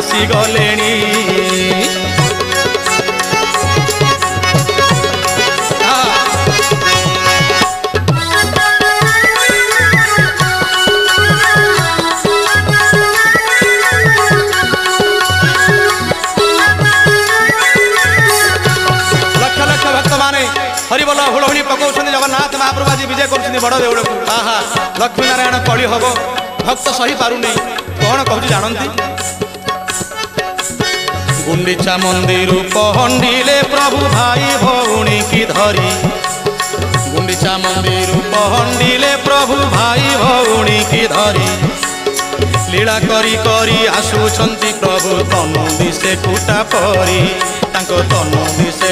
आसी गलेणी हरिबोल हुड़हुड़ी पकाउं जगन्नाथ महाप्रभु आज विजय कर बड़ देउड़ को आहा लक्ष्मी नारायण कली हम भक्त सही पारुनी कौन कहूँ जानती गुंडीचा मंदिर पहंडिले प्रभु भाई भौणी की धरी गुंडीचा मंदिर पहंडिले प्रभु भाई भौणी की धरी लीला करी करी आसुछंती प्रभु तनु दिसे कुटा परी तांको तनु दिसे